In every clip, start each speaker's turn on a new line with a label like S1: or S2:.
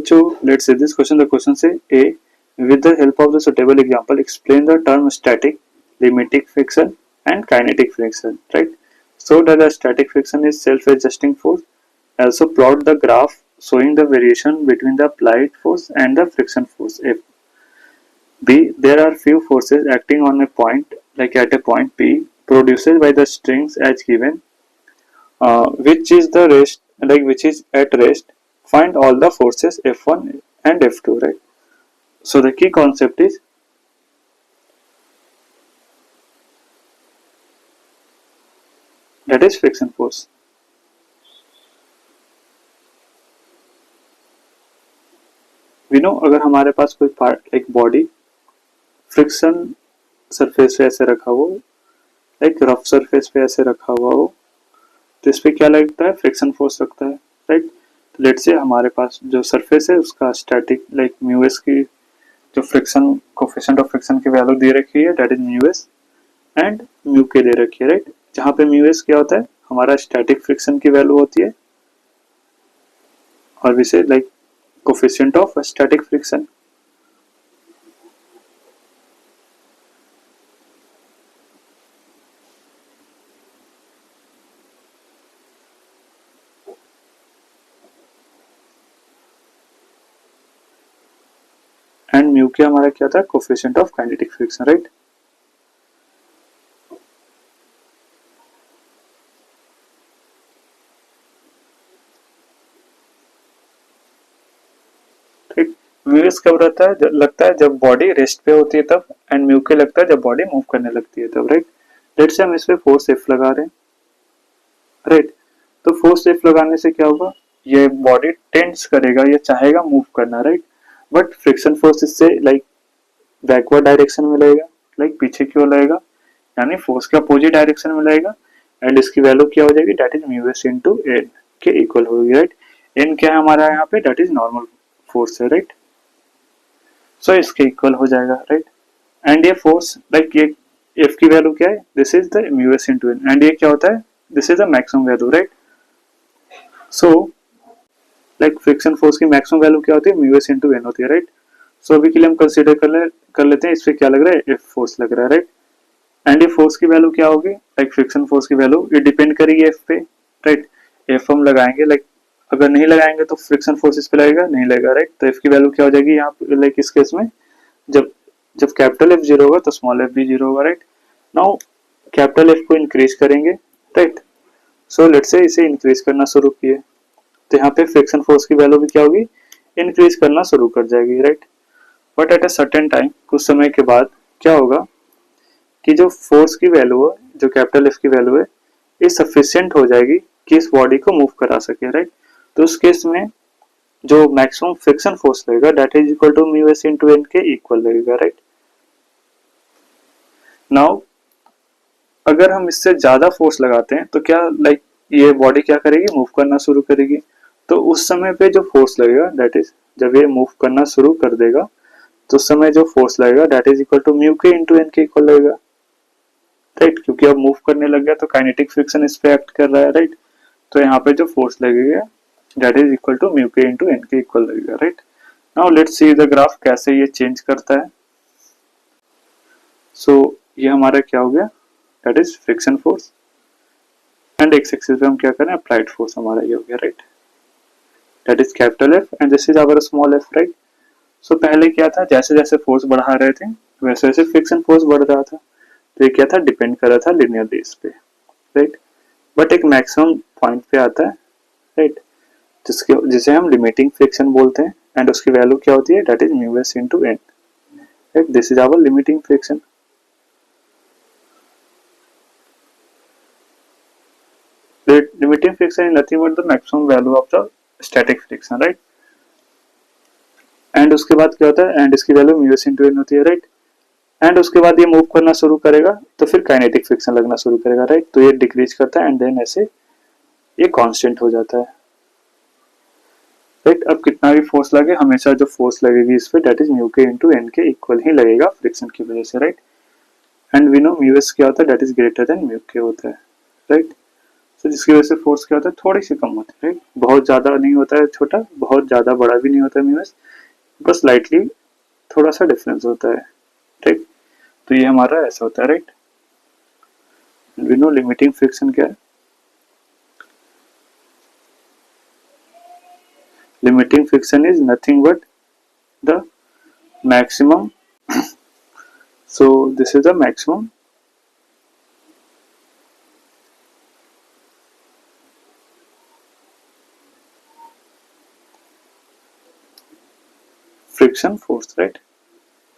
S1: So let's say this question. The question say A. With the help of the suitable example, explain the term static, limiting friction, and kinetic friction. Right. So that the static friction is self-adjusting force. Also plot the graph showing the variation between the applied force and the friction force F. B. There are few forces acting on a point, like at a point P, produced by the strings as given, which is the rest, like which is at rest. Find all the forces F1 and F2, right? So the key concept is that is friction force. We know अगर हमारे पास कोई part like body friction surface पे ऐसे रखा हो, like rough surface पे ऐसे रखा हुआ हो, तो इस पे क्या लगता है? फ्रिक्शन फोर्स लगता है, राइट? तो लेट से हमारे पास जो सरफेस है उसका स्टैटिक लाइक म्यू एस की जो फ्रिक्शन कोफिशिएंट ऑफ फ्रिक्शन की वैल्यू दे रखी है, that is mu S and mu के दे रखी है, राइट? जहाँ पे म्यू एस क्या होता है? हमारा स्टैटिक फ्रिक्शन की वैल्यू होती है, और भी से like coefficient of static friction. And mu के हमारा क्या था? Coefficient of kinetic friction, right? Mu S कब रहता है? लगता है जब बॉडी रेस्ट पे होती है तब, एंड म्यू के लगता है जब बॉडी मूव करने लगती है तब, राइट? लेट्स से हम इस पे फोर्स एफ लगा रहे हैं, राइट? तो फोर्स एफ लगाने से क्या होगा? ये बॉडी टेंड्स करेगा, ये चाहेगा मूव करना, राइट? बट फ्रिक्शन फोर्स इससे लाइक बैकवर्ड डायरेक्शन में लगेगा, लाइक पीछे की ओर लगेगा, यानी फोर्स के अपोजिट डायरेक्शन में लगेगा, एंड इसकी वैल्यू क्या हो जाएगी? That is mu s into n के इक्वल होगी, राइट? एन क्या है हमारा यहाँ पे? दैट इज नॉर्मल फोर्स है, राइट? सो इसके इक्वल हो जाएगा, राइट? एंड ये फोर्स लाइक ये एफ की वैल्यू क्या है? This is the mu s into n, and ये क्या होता है? This is the maximum value, right? So like friction force की मैक्सिमम वैल्यू क्या होती है? म्यू एस इनटू एन होती है, राइट? सो अभी के लिए हम कंसीडर कर लेते हैं, इस पे क्या लग रहा है? एफ फोर्स लग रहा है, राइट? एंड ये फोर्स की वैल्यू क्या होगी? लाइक फ्रिक्शन फोर्स की वैल्यू ये डिपेंड करेगी एफ पे, राइट? एफ हम लगाएंगे, लाइक अगर नहीं लगाएंगे तो फ्रिक्शन फोर्स इस पे लगेगा, नहीं लगेगा, राइट? तो एफ की वैल्यू क्या हो जाएगी यहाँ पे? लाइक इस केस में जब जब कैपिटल एफ जीरो होगा तो स्मॉल एफ भी जीरो होगा, राइट? नाउ कैपिटल एफ को इंक्रीज करेंगे, राइट? सो लेट्स से इसे इंक्रीज करना शुरू किए, तो यहाँ पे फ्रिक्शन फोर्स की वैल्यू भी क्या होगी? इंक्रीज करना शुरू कर जाएगी, right? But at a certain time, कुछ समय के बाद क्या होगा कि जो फोर्स की वैल्यू है, जो कैपिटल एफ की वैल्यू है, ये सफिशिएंट हो जाएगी कि इस बॉडी को मूव करा सके, राइट? तो उस केस में जो मैक्सिमम फ्रिक्शन फोर्स लगेगा that is equal to mu s into n के इक्वल लगेगा, राइट? नाउ अगर हम इससे ज्यादा फोर्स लगाते हैं तो क्या लाइक ये बॉडी क्या करेगी? मूव करना शुरू करेगी। तो उस समय पे जो फोर्स लगेगा दैट इज जब ये मूव करना शुरू कर देगा तो उस समय जो फोर्स लगेगा that is equal to mu k into n के इक्वल लगेगा, राइट? क्योंकि अब मूव करने लग गया तो काइनेटिक फ्रिक्शन इस पे एक्ट कर रहा है, राइट? तो यहाँ पे जो फोर्स लगेगा that is equal to mu k into n के इक्वल लगेगा, right? Now let's see the graph कैसे ये चेंज करता है। सो ये हमारा क्या हो गया? That is friction force, and x axis पे हम क्या करें? अप्लाइड फोर्स हमारा ये हो गया, right? That is capital F and this is our small F, right? So पहले क्या था? जैसे जैसे फोर्स बढ़ा रहे थे वैसे वैसे फ्रिक्शन फोर्स बढ़ रहा था, तो ये क्या था? डिपेंड कर रहा था लिनियरली इस पे, राइट? बट एक मैक्सिमम पॉइंट पे आता है, राइट? जिसे हम लिमिटिंग फ्रिक्शन बोलते हैं, एंड उसकी वैल्यू क्या होती है? That is mu s into n, right? This is our limiting friction. Limiting friction is nothing but the maximum value of the static friction, right? And उसके बाद क्या होता है? एंड इसकी value mu s into n होती है, right? And उसके बाद ये मूव करना शुरू करेगा तो फिर काइनेटिक फ्रिक्शन लगना शुरू करेगा, राइट? तो ये डिक्रीज करता है एंड देन ऐसे ये कांस्टेंट हो जाता है, राइट? अब कितना भी फोर्स लगे हमेशा जो फोर्स लगेगी इस पे that is mu k into n के इक्वल ही लगेगा फ्रिक्शन की वजह से, right? And we know mu s क्या होता है? That is greater than mu k होता है, राइट? तो जिसकी वजह से फोर्स क्या होता है, थोड़ी सी कम होती है, राइट। बहुत ज्यादा नहीं होता है छोटा, बहुत ज्यादा बड़ा भी नहीं होता है म्यूएस, बस लाइटली थोड़ा सा डिफरेंस होता है, ठीक। तो ये हमारा ऐसा होता है, right. We know limiting friction क्या है। Limiting friction is nothing but the maximum. So this is the maximum friction force, right?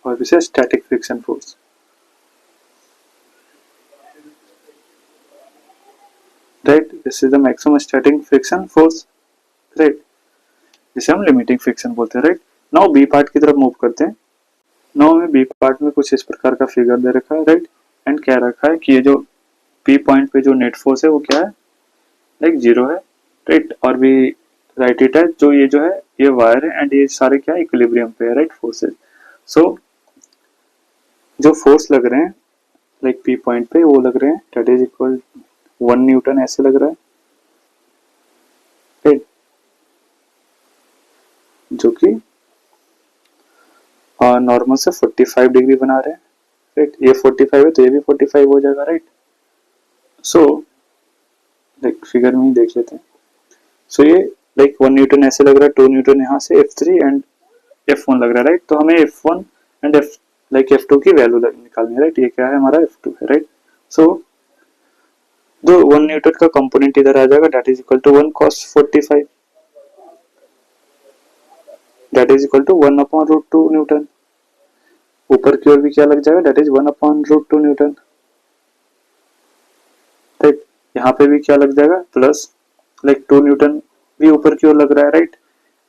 S1: Or we say static friction force, right? This is the maximum static friction force, right? जिसे हम limiting friction बोलते हैं, right. Now B part की तरफ move करते हैं। Now हमें B part में कुछ इस प्रकार का फिगर दे रखा है, राइट। एंड क्या रखा है कि ये जो पी पॉइंट पे जो नेट फोर्स है वो क्या है, लाइक जीरो है, राइट। और भी राइट इट है, जो ये जो है ये वायर है एंड ये सारे क्या इक्विलिब्रियम पे है, राइट, फोर्सेस। सो जो फोर्स लग रहे हैं लाइक पी पॉइंट पे वो लग रहे हैं दैट इज इक्वल 1 न्यूटन ऐसे लग रहा है, राइट। जो कि नॉर्मल से 45 डिग्री बना रहे हैं, राइट। ये 45 है तो ये भी 45 हो जाएगा, राइट। सो लाइक फिगर में ही देख लेते हैं। सो ये लाइक 1 न्यूटन ऐसे लग रहा है, 2 न्यूटन यहाँ से, F3 एंड F1 लग रहा है, राइट। तो हमें F1 एंड F2 की वैल्यू निकालनी है, राइट। ये क्या है हमारा F2 है, राइट। सो जो 1 न्यूटन का कंपोनेंट इधर आ जाएगा that is equal to 1 cos 45, that is equal to 1 upon root 2 newton. ऊपर की ओर भी क्या लग जाएगा that is 1 upon root 2 newton, right. यहाँ पे भी क्या लग जाएगा प्लस लाइक 2 न्यूटन भी ऊपर की ओर लग रहा है, राइट।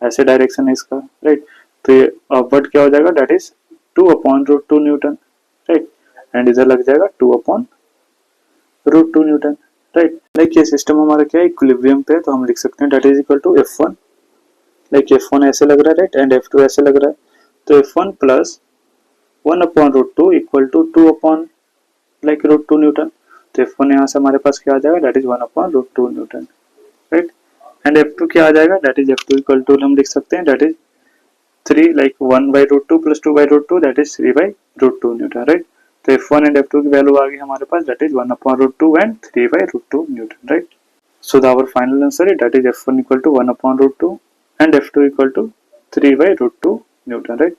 S1: ऐसे डायरेक्शन है इसका, राइट। तो ये अपवर्ड क्या हो जाएगा that is 2 upon root 2 newton, right. And इधर लग जाएगा 2 upon root 2 newton, right. Like ये सिस्टम हमारा क्या है इक्विलिब्रियम पे है, तो हम लिख सकते हैं that is equal to F1, like F1 ऐसे लग रहा है, राइट। एंड F2 ऐसे लग रहा है, तो F1 plus 1 upon root 2 equal to 2 upon like root 2 newton. तो F1 यहाँ से हमारे पास क्या आ जाएगा that is 1 upon root 2 newton, right. And F2 क्या आ जाएगा that is F2 equal to हम लिख सकते हैं that is 3 like 1 by root 2 plus 2 by root 2 that is 3 by root 2 newton, right. तो F1 एंड F2 की वैल्यू आ गई हमारे पास that is 1 upon root 2 and 3 by root 2 newton, right. So the our final answer is that is F1 equal to 1 upon root 2 and F2 equal to 3 by root 2 Newton, right?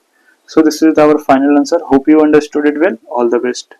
S1: So this is our final answer. Hope you understood it well. All the best.